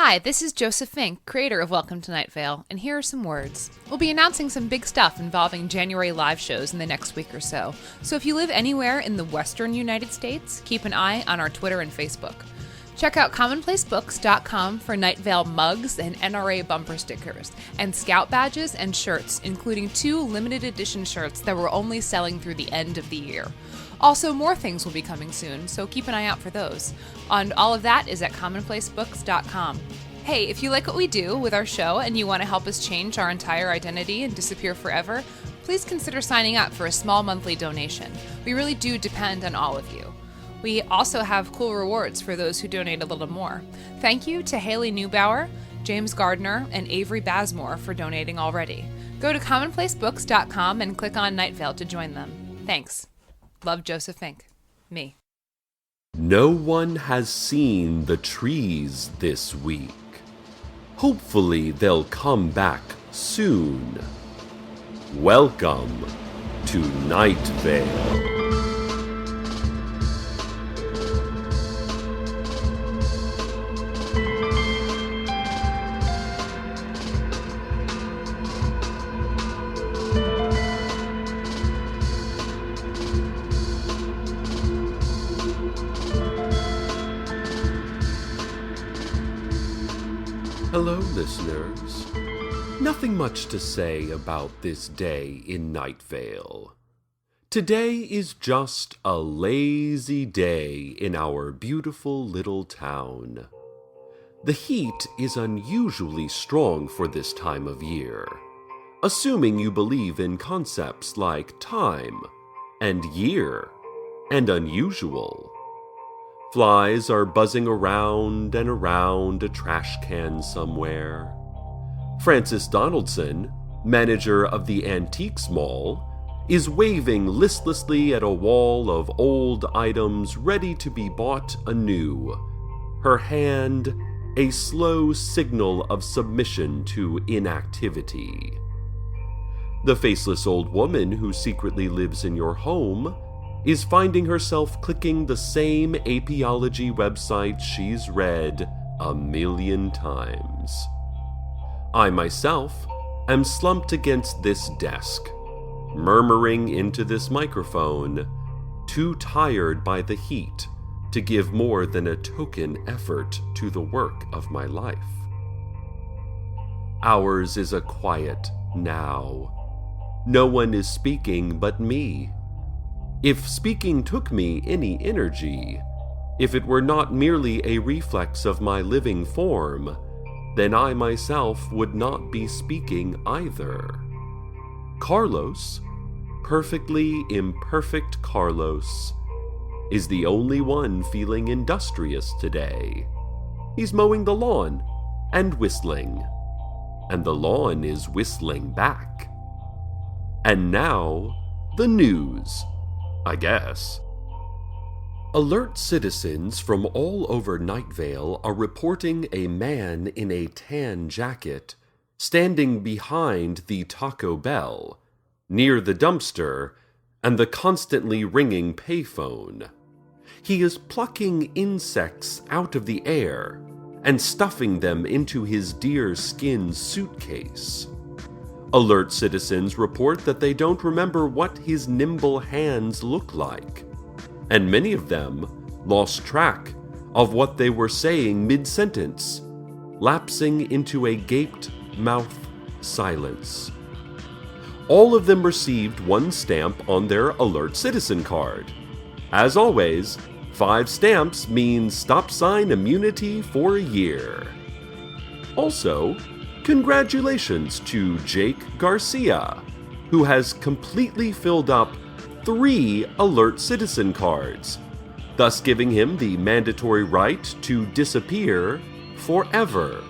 Hi, this is Joseph Fink, creator of Welcome to Найт-Вейл, and here are some words. We'll be announcing some big stuff involving January live shows in the next week or so if you live anywhere in the western United States, keep an eye on our Twitter and Facebook. Check out commonplacebooks.com for Найт-Вейл mugs and NRA bumper stickers, and scout badges and shirts, including 2 limited edition shirts that we're only selling through the end of the year. Also, more things will be coming soon, so keep an eye out for those. And all of that is at commonplacebooks.com. Hey, if you like what we do with our show and you want to help us change our entire identity and disappear forever, please consider signing up for a small monthly donation. We really do depend on all of you. We also have cool rewards for those who donate a little more. Thank you to Haley Neubauer, James Gardner, and Avery Basmore for donating already. Go to commonplacebooks.com and click on Найт-Вейл to join them. Thanks. Love, Joseph Fink. Me. No one has seen the trees this week. Hopefully they'll come back soon. Welcome to Найт-Вейл. Hello, listeners. Nothing much to say about this day in Найт-Вейл. Today is just a lazy day in our beautiful little town. The heat is unusually strong for this time of year, assuming you believe in concepts like time, and year, and unusual. Flies are buzzing around and around a trash can somewhere. Francis Donaldson, manager of the Antiques Mall, is waving listlessly at a wall of old items ready to be bought anew, her hand a slow signal of submission to inactivity. The faceless old woman who secretly lives in your home is finding herself clicking the same apiology website she's read 1,000,000 times. I myself am slumped against this desk, murmuring into this microphone, too tired by the heat to give more than a token effort to the work of my life. Ours is a quiet now. No one is speaking but me. If speaking took me any energy, if it were not merely a reflex of my living form, then I myself would not be speaking either. Carlos, perfectly imperfect Carlos, is the only one feeling industrious today. He's mowing the lawn and whistling, and the lawn is whistling back. And now, the news. I guess. Alert citizens from all over Найт-Вейл are reporting a man in a tan jacket standing behind the Taco Bell, near the dumpster and the constantly ringing payphone. He is plucking insects out of the air and stuffing them into his deerskin suitcase. Alert citizens report that they don't remember what his nimble hands look like, and many of them lost track of what they were saying mid-sentence, lapsing into a gaped-mouth silence. All of them received 1 stamp on their Alert Citizen card. As always, 5 stamps means stop sign immunity for a year. Also, congratulations to Jake Garcia, who has completely filled up 3 Alert Citizen cards, thus giving him the mandatory right to disappear forever.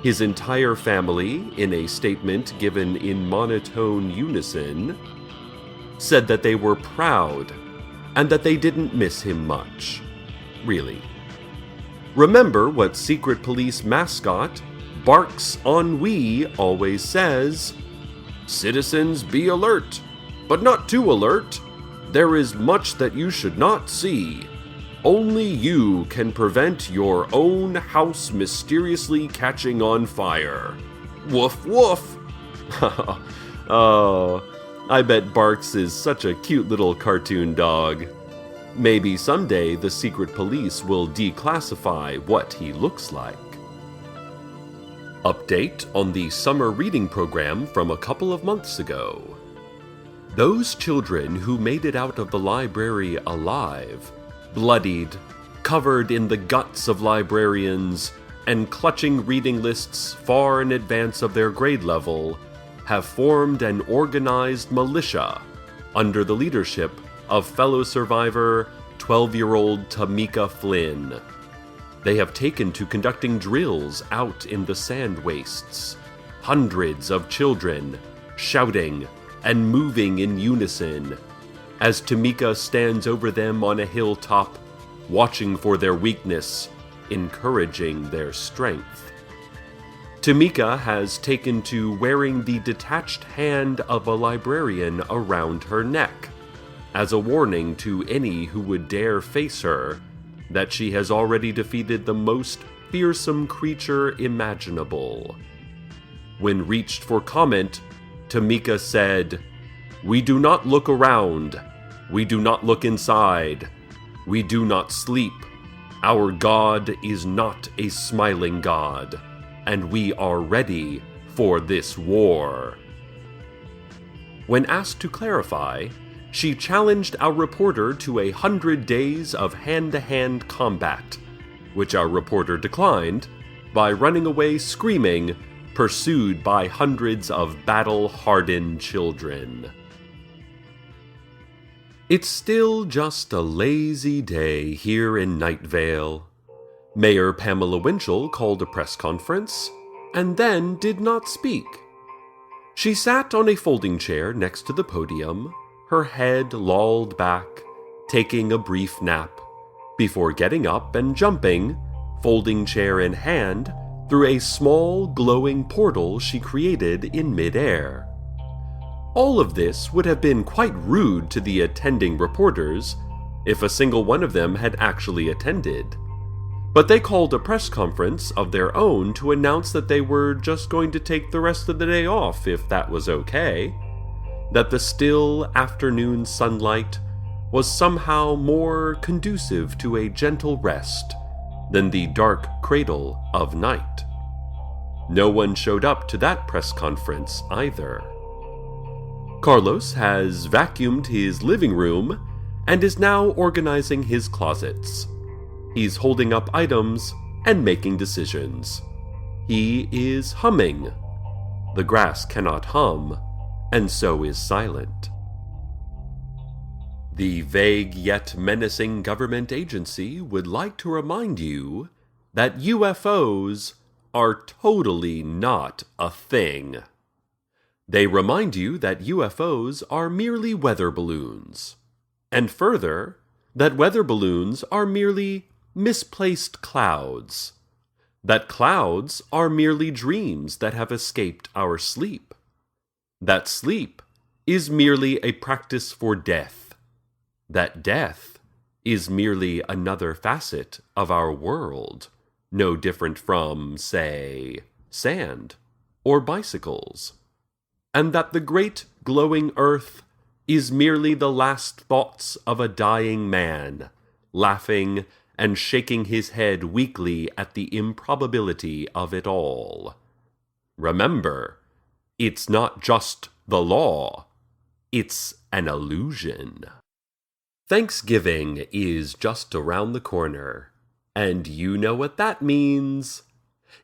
His entire family, in a statement given in monotone unison, said that they were proud and that they didn't miss him much. Really. Remember what secret police mascot Barks Ennui always says, "Citizens, be alert, but not too alert. There is much that you should not see. Only you can prevent your own house mysteriously catching on fire. Woof woof! Oh, I bet Barks is such a cute little cartoon dog. Maybe someday the secret police will declassify what he looks like. Update on the summer reading program from a couple of months ago. Those children who made it out of the library alive, bloodied, covered in the guts of librarians, and clutching reading lists far in advance of their grade level, have formed an organized militia under the leadership of fellow survivor 12-year-old Tamika Flynn. They have taken to conducting drills out in the sand wastes, hundreds of children shouting and moving in unison, as Tamika stands over them on a hilltop, watching for their weakness, encouraging their strength. Tamika has taken to wearing the detached hand of a librarian around her neck, as a warning to any who would dare face her that she has already defeated the most fearsome creature imaginable. When reached for comment, Tamika said, "We do not look around. We do not look inside. We do not sleep. Our God is not a smiling God, and we are ready for this war." When asked to clarify, she challenged our reporter to 100 days of hand-to-hand combat, which our reporter declined by running away screaming, pursued by hundreds of battle-hardened children. It's still just a lazy day here in Найт-Вейл. Mayor Pamela Winchell called a press conference and then did not speak. She sat on a folding chair next to the podium, her head lolled back, taking a brief nap, before getting up and jumping, folding chair in hand, through a small glowing portal she created in mid-air. All of this would have been quite rude to the attending reporters if a single one of them had actually attended. But they called a press conference of their own to announce that they were just going to take the rest of the day off if that was okay, that the still afternoon sunlight was somehow more conducive to a gentle rest than the dark cradle of night. No one showed up to that press conference either. Carlos has vacuumed his living room and is now organizing his closets. He's holding up items and making decisions. He is humming. The grass cannot hum, and so is silent. The vague yet menacing government agency would like to remind you that UFOs are totally not a thing. They remind you that UFOs are merely weather balloons, and further, that weather balloons are merely misplaced clouds, that clouds are merely dreams that have escaped our sleep, that sleep is merely a practice for death, that death is merely another facet of our world, no different from, say, sand or bicycles, and that the great glowing earth is merely the last thoughts of a dying man, laughing and shaking his head weakly at the improbability of it all. Remember, it's not just the law, it's an illusion. Thanksgiving is just around the corner, and you know what that means.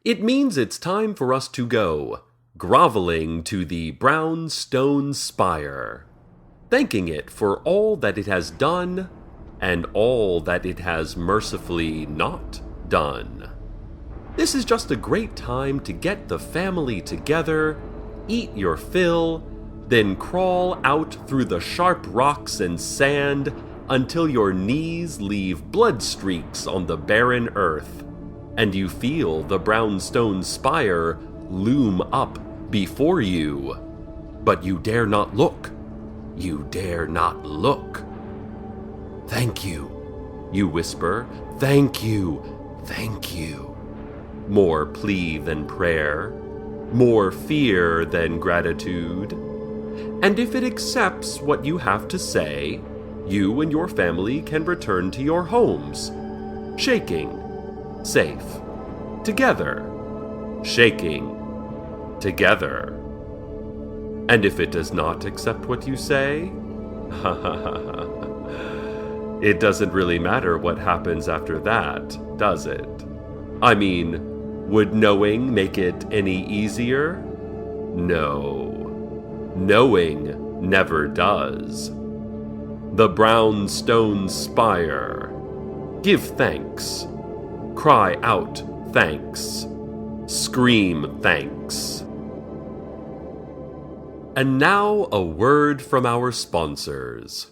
It means it's time for us to go groveling to the brown stone spire, thanking it for all that it has done and all that it has mercifully not done. This is just a great time to get the family together, eat your fill, then crawl out through the sharp rocks and sand until your knees leave blood streaks on the barren earth, and you feel the brownstone spire loom up before you. But you dare not look. You dare not look. Thank you. You whisper, "Thank you, thank you." More plea than prayer, more fear than gratitude. And if it accepts what you have to say, you and your family can return to your homes, shaking, safe, together, shaking, together. And if it does not accept what you say, it doesn't really matter what happens after that, does it? I mean, would knowing make it any easier? No. Knowing never does. The brown stone spire. Give thanks. Cry out thanks. Scream thanks. And now a word from our sponsors.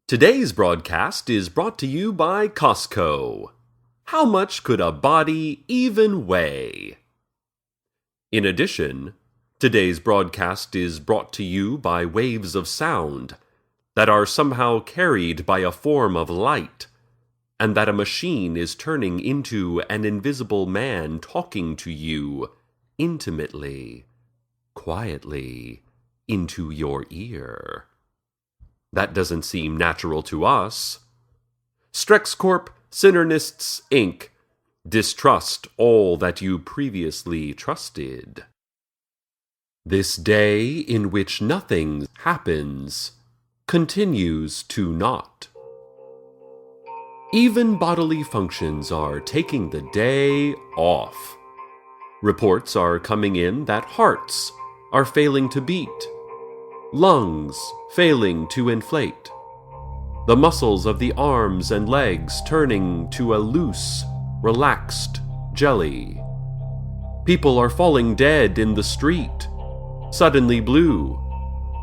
Today's broadcast is brought to you by Costco. How much could a body even weigh? In addition, today's broadcast is brought to you by waves of sound that are somehow carried by a form of light, and that a machine is turning into an invisible man talking to you intimately, quietly, into your ear. That doesn't seem natural to us. StrexCorp, Synernists, Inc. Distrust all that you previously trusted. This day in which nothing happens continues to not. Even bodily functions are taking the day off. Reports are coming in that hearts are failing to beat, lungs failing to inflate, the muscles of the arms and legs turning to a loose, relaxed jelly. People are falling dead in the street, suddenly blue,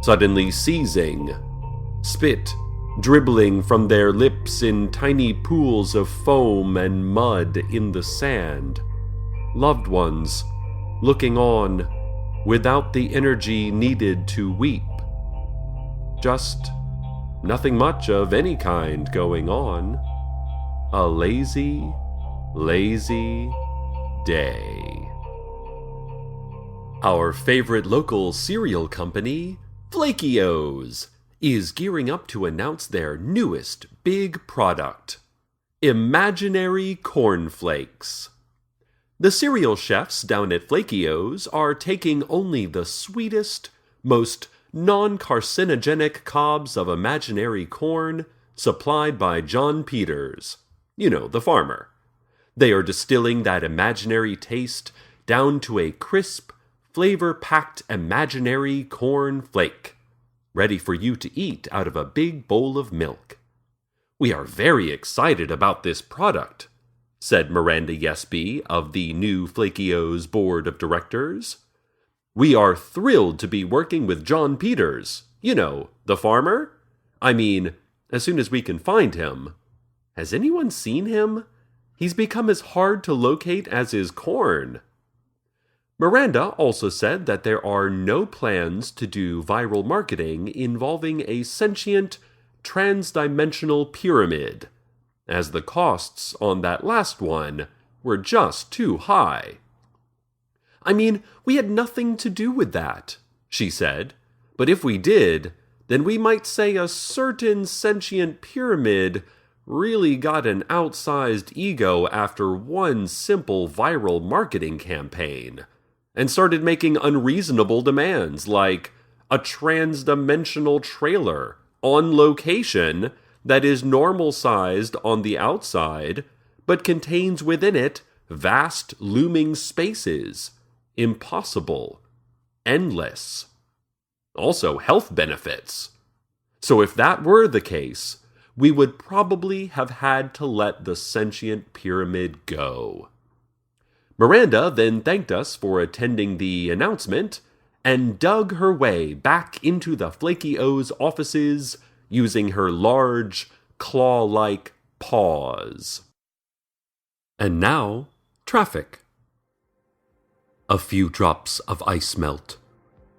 suddenly seizing, spit dribbling from their lips in tiny pools of foam and mud in the sand. Loved ones looking on without the energy needed to weep. Just nothing much of any kind going on. A lazy, lazy day. Our favorite local cereal company, Flaky-O's, is gearing up to announce their newest big product, Imaginary Cornflakes. The cereal chefs down at Flaky-O's are taking only the sweetest, most non-carcinogenic cobs of imaginary corn supplied by John Peters, you know, the farmer. They are distilling that imaginary taste down to a crisp, flavor-packed imaginary corn flake, ready for you to eat out of a big bowl of milk. We are very excited about this product, said Miranda Yesby of the new Flaky-O's board of directors. We are thrilled to be working with John Peters, you know, the farmer. I mean, as soon as we can find him. Has anyone seen him? He's become as hard to locate as his corn. Miranda also said that there are no plans to do viral marketing involving a sentient, trans-dimensional pyramid, as the costs on that last one were just too high. I mean, we had nothing to do with that, she said, but if we did, then we might say a certain sentient pyramid really got an outsized ego after one simple viral marketing campaign, and started making unreasonable demands like a trans-dimensional trailer on location that is normal-sized on the outside, but contains within it vast looming spaces, impossible, endless. Also health benefits. So if that were the case, we would probably have had to let the sentient pyramid go. Miranda then thanked us for attending the announcement and dug her way back into the Flaky-O's offices using her large, claw-like paws. And now, traffic. A few drops of ice melt,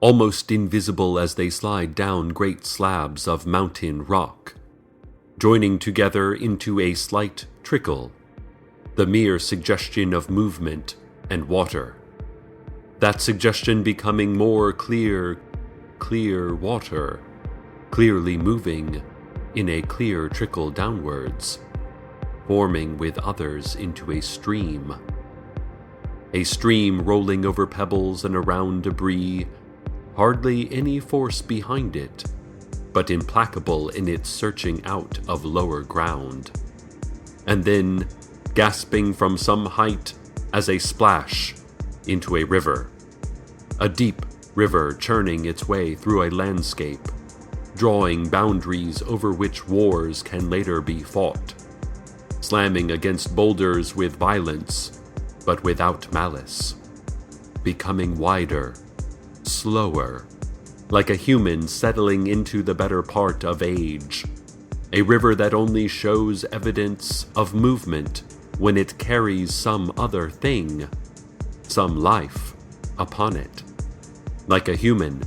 almost invisible as they slide down great slabs of mountain rock. joining together into a slight trickle, the mere suggestion of movement and water. That suggestion becoming more clear water, clearly moving in a clear trickle downwards, forming with others into a stream rolling over pebbles and around debris, hardly any force behind it, but implacable in its searching out of lower ground, and then gasping from some height as a splash into a river, a deep river churning its way through a landscape, drawing boundaries over which wars can later be fought, slamming against boulders with violence, but without malice, becoming wider, slower, like a human settling into the better part of age, a river that only shows evidence of movement when it carries some other thing, some life, upon it, like a human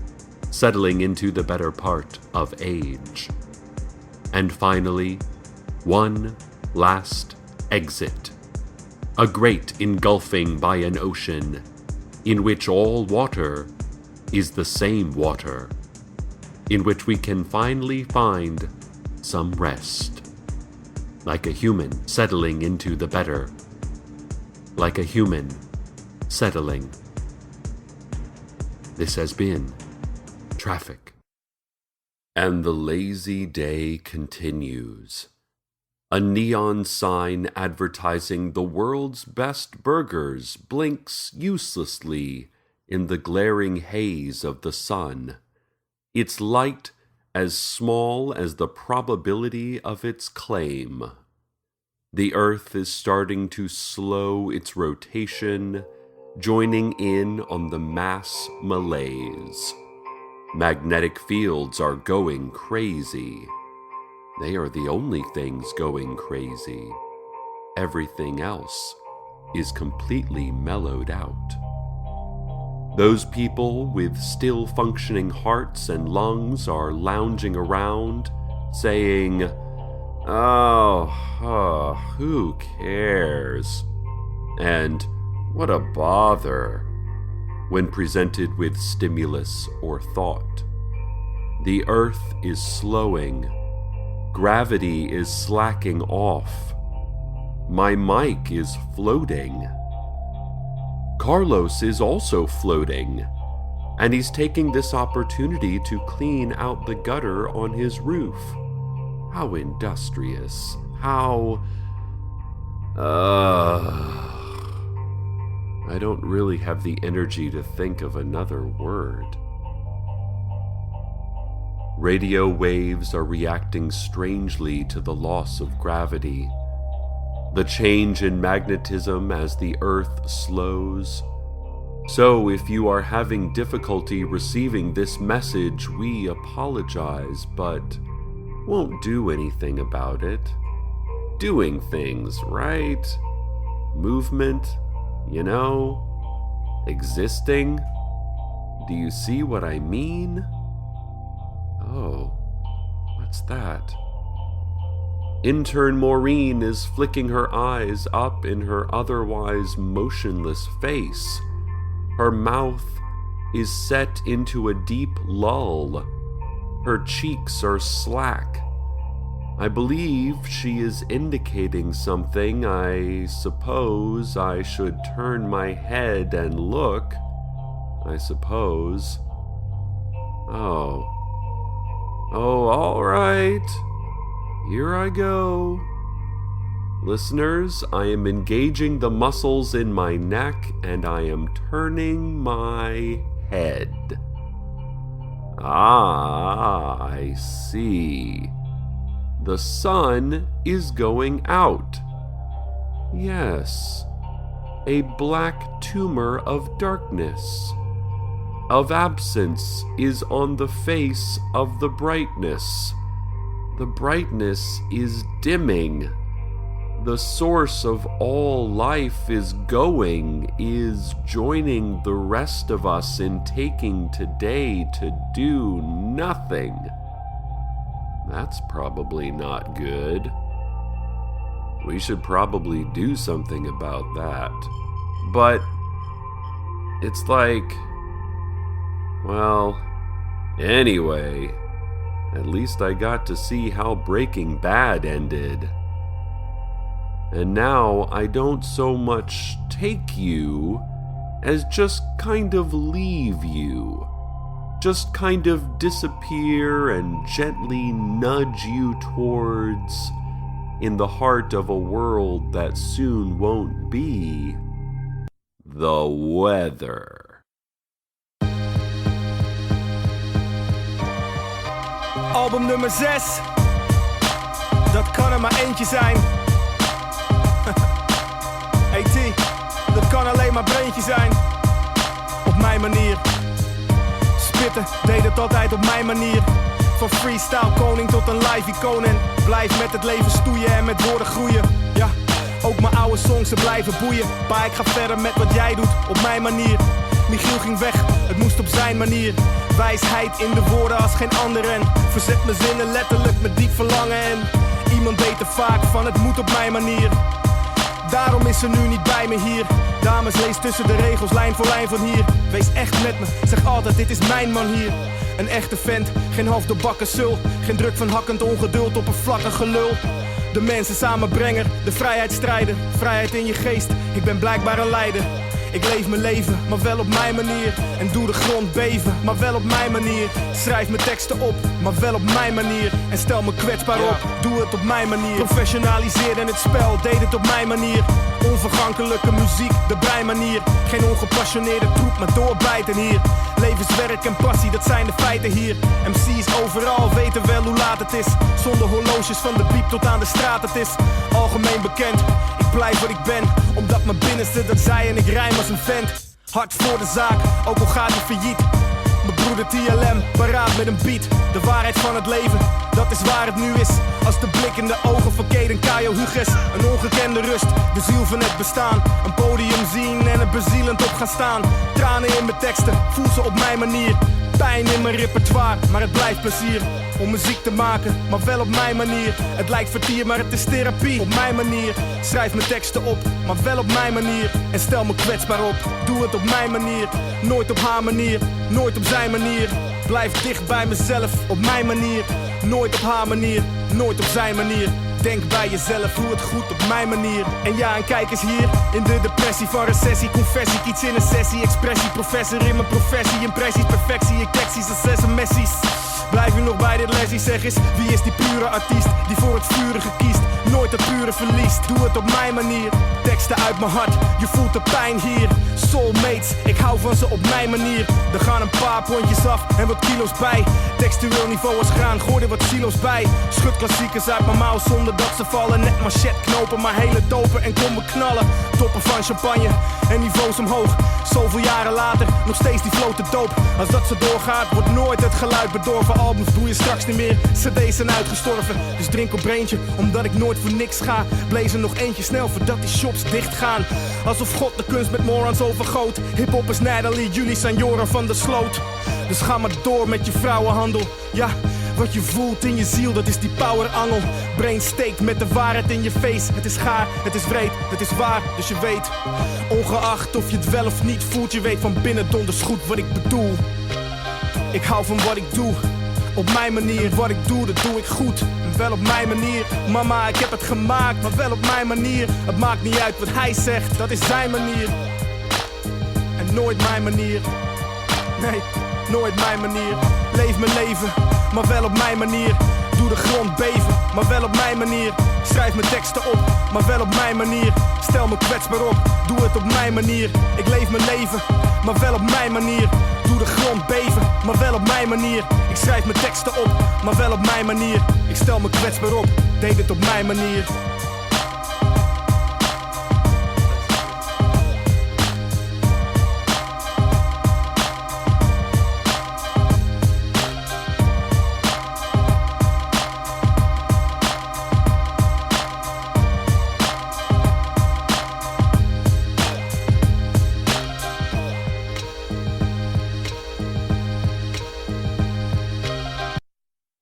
settling into the better part of age. And finally, one last exit, a great engulfing by an ocean, in which all water is the same water, in which we can finally find some rest, like a human settling into the better, like a human settling. This has been Traffic. And the lazy day continues. A neon sign advertising the world's best burgers blinks uselessly in the glaring haze of the sun, its light as small as the probability of its claim. The earth is starting to slow its rotation, joining in on the mass malaise. Magnetic fields are going crazy. They are the only things going crazy. Everything else is completely mellowed out. Those people with still functioning hearts and lungs are lounging around, saying, who cares? And what a bother, when presented with stimulus or thought. The earth is slowing. Gravity is slacking off. My mic is floating. Carlos is also floating, and he's taking this opportunity to clean out the gutter on his roof. How industrious. How... I don't really have the energy to think of another word. Radio waves are reacting strangely to the loss of gravity, the change in magnetism as the Earth slows. So if you are having difficulty receiving this message, we apologize, but won't do anything about it. Doing things, right? Movement, you know? Existing? Do you see what I mean? Oh, what's that? Intern Maureen is flicking her eyes up in her otherwise motionless face. Her mouth is set into a deep lull. Her cheeks are slack. I believe she is indicating something. I suppose I should turn my head and look. I suppose. Oh, all right. Here I go. Listeners, I am engaging the muscles in my neck and I am turning my head. Ah, I see. The sun is going out. Yes, a black tumor of darkness, of absence, is on the face of the brightness. The brightness is dimming. The source of all life is joining the rest of us in taking today to do nothing. That's probably not good. We should probably do something about that. But it's like, well, anyway, at least I got to see how Breaking Bad ended. And now I don't so much take you as just kind of leave you. Just kind of disappear and gently nudge you towards in the heart of a world that soon won't be the weather. Album nummer 6. Dat kan er maar eentje zijn. Hey T, dat kan alleen maar Braintje zijn. Op mijn manier. Spitten, deed het altijd op mijn manier. Van freestyle koning tot een live icoon. En blijf met het leven stoeien en met woorden groeien. Ja, ook mijn oude songs ze blijven boeien. Maar ik ga verder met wat jij doet, op mijn manier. Michiel ging weg, het moest op zijn manier. Wijsheid in de woorden als geen ander. En verzet mijn zinnen letterlijk met diep verlangen. En iemand deed er vaak van, het moet op mijn manier. Daarom is ze nu niet bij me hier. Dames, lees tussen de regels, lijn voor lijn van hier. Wees echt met me, zeg altijd dit is mijn man hier. Een echte vent, geen half doorbakken sul. Geen druk van hakkend ongeduld op een vlakke gelul. De mensen samenbrenger, de vrijheidsstrijder. Vrijheid in je geest, ik ben blijkbaar een leider. Ik leef mijn leven, maar wel op mijn manier. En doe de grond beven, maar wel op mijn manier. Schrijf mijn teksten op, maar wel op mijn manier. En stel me kwetsbaar op, doe het op mijn manier. Professionaliseerde het spel, deed het op mijn manier. Onvergankelijke muziek, de breinmanier. Geen ongepassioneerde troep, maar doorbijten hier. Levenswerk en passie, dat zijn de feiten hier. MC's overal weten wel hoe laat het is. Zonder horloges van de piep tot aan de straat, het is algemeen bekend. Ik blijf wat ik ben, omdat mijn binnenste dat zei en ik rijm als een vent. Hard voor de zaak, ook al gaat hij failliet. Mijn broeder TLM, paraat met een beat. De waarheid van het leven, dat is waar het nu is. Als de blik in de ogen van Kaden Kayo Huges. Een ongekende rust, de ziel van het bestaan. Een podium zien en er bezielend op gaan staan. Tranen in mijn teksten, voel ze op mijn manier. Pijn in mijn repertoire, maar het blijft plezier. Om muziek te maken, maar wel op mijn manier. Het lijkt vertier, maar het is therapie. Op mijn manier, schrijf mijn teksten op, maar wel op mijn manier. En stel me kwetsbaar op, doe het op mijn manier. Nooit op haar manier, nooit op zijn manier. Blijf dicht bij mezelf, op mijn manier. Nooit op haar manier, nooit op zijn manier. Denk bij jezelf, doe het goed op mijn manier. En ja, en kijk eens hier, in de depressie van recessie. Confessie, iets in een sessie, expressie. Professor in mijn professie, impressies, perfectie. Ik tekst als sms'jes. Blijf je nog bij dit lesje, zeg eens. Wie is die pure artiest, die voor het vurige kiest? Nooit het pure verliest, doe het op mijn manier. Teksten uit mijn hart, je voelt de pijn hier. Soulmates, ik hou van ze op mijn manier. Er gaan een paar pondjes af en wat kilo's bij. Textueel niveau als graan, gooi er wat silo's bij. Schud klassiekers uit mijn mouw zonder dat ze vallen. Net machet knopen, maar hele dopen en kom knallen. Toppen van champagne en niveaus omhoog. Zoveel jaren later, nog steeds die flow te doop. Als dat zo doorgaat, wordt nooit het geluid bedorven. Albums doe je straks niet meer, cd's zijn uitgestorven. Dus drink op Braintje, omdat ik nooit voor niks ga. Blaze er nog eentje snel voordat die shops dicht gaan. Alsof God de kunst met morons overgoot. Hip-hop is Natalie, jullie zijn Joran van der Sloot. Dus ga maar door met je vrouwenhandel. Ja, wat je voelt in je ziel, dat is die powerangel. Brain steekt met de waarheid in je face. Het is gaar, het is wreed, het is waar, dus je weet. Ongeacht of je het wel of niet voelt, je weet van binnen donders goed wat ik bedoel. Ik hou van wat ik doe, op mijn manier. Wat ik doe, dat doe ik goed, en wel op mijn manier. Mama, ik heb het gemaakt, maar wel op mijn manier. Het maakt niet uit wat hij zegt, dat is zijn manier. En nooit mijn manier. Nee, nooit mijn manier. Leef mijn leven, maar wel op mijn manier. Doe de grond beven, maar wel op mijn manier. Schrijf mijn teksten op, maar wel op mijn manier. Stel me kwetsbaar op, doe het op mijn manier. Ik leef mijn leven, maar wel op mijn manier. Doe de grond beven, maar wel op mijn manier. Ik schrijf mijn teksten op, maar wel op mijn manier. Ik stel me kwetsbaar op, deed het op mijn manier.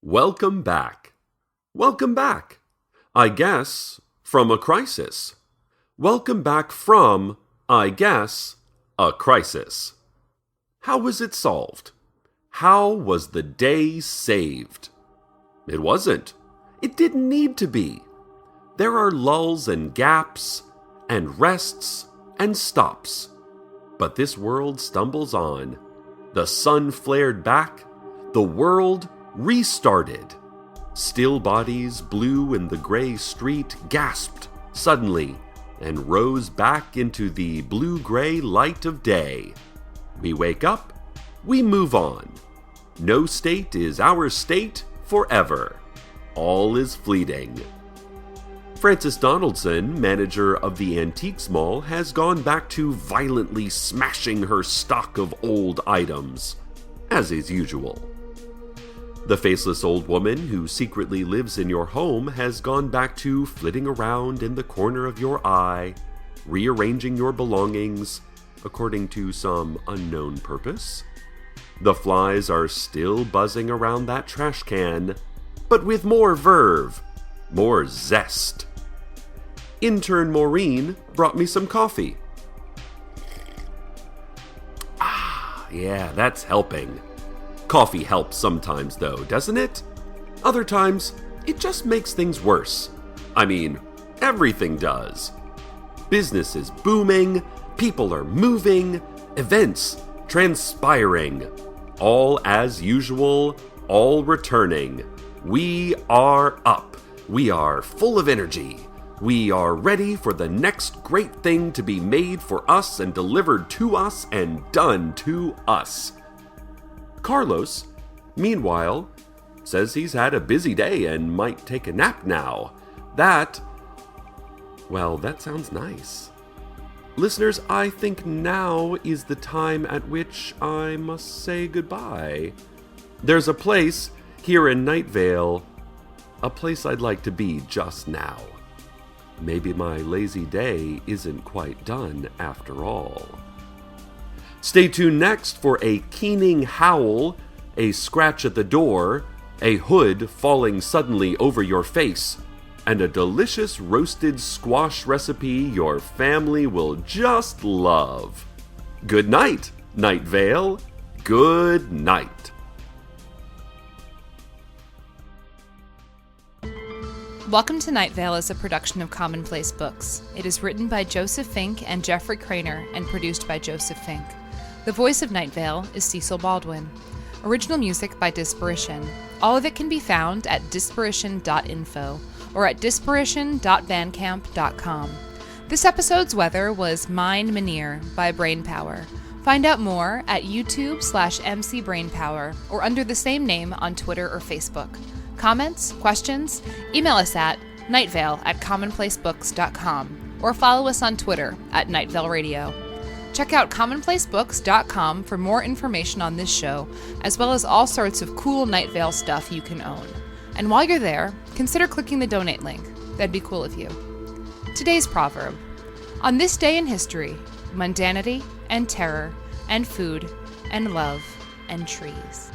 Welcome back. Welcome back. I guess, from a crisis. Welcome back from, I guess, a crisis. How was it solved? How was the day saved? It wasn't. It didn't need to be. There are lulls and gaps, and rests and stops. But this world stumbles on. The sun flared back. The world restarted. Still bodies, blue in the gray street, gasped suddenly and rose back into the blue-gray light of day. We wake up, we move on. No state is our state forever. All is fleeting. Frances Donaldson, manager of the Antiques Mall, has gone back to violently smashing her stock of old items, as is usual. The faceless old woman who secretly lives in your home has gone back to flitting around in the corner of your eye, rearranging your belongings according to some unknown purpose. The flies are still buzzing around that trash can, but with more verve, more zest. Intern Maureen brought me some coffee. Yeah, that's helping. Coffee helps sometimes, though, doesn't it? Other times, it just makes things worse. I mean, everything does. Business is booming, people are moving, events transpiring. All as usual, all returning. We are up. We are full of energy. We are ready for the next great thing to be made for us and delivered to us and done to us. Carlos, meanwhile, says he's had a busy day and might take a nap now. That sounds nice. Listeners, I think now is the time at which I must say goodbye. There's a place here in Найт-Вейл, a place I'd like to be just now. Maybe my lazy day isn't quite done after all. Stay tuned next for a keening howl, a scratch at the door, a hood falling suddenly over your face, and a delicious roasted squash recipe your family will just love. Good night, Найт-Вейл. Good night. Welcome to Найт-Вейл is a production of Commonplace Books. It is written by Joseph Fink and Jeffrey Craner and produced by Joseph Fink. The voice of Найт-Вейл is Cecil Baldwin. Original music by Disparition. All of it can be found at disparition.info or at disparition.bandcamp.com. This episode's weather was Mijn by Brainpower. Find out more at YouTube/MC Brainpower or under the same name on Twitter or Facebook. Comments, questions? Email us at nightveil@commonplacebooks.com or follow us on Twitter at Найт-Вейл Radio. Check out commonplacebooks.com for more information on this show, as well as all sorts of cool Найт-Вейл stuff you can own. And while you're there, consider clicking the donate link. That'd be cool of you. Today's proverb. On this day in history, mundanity and terror and food and love and trees.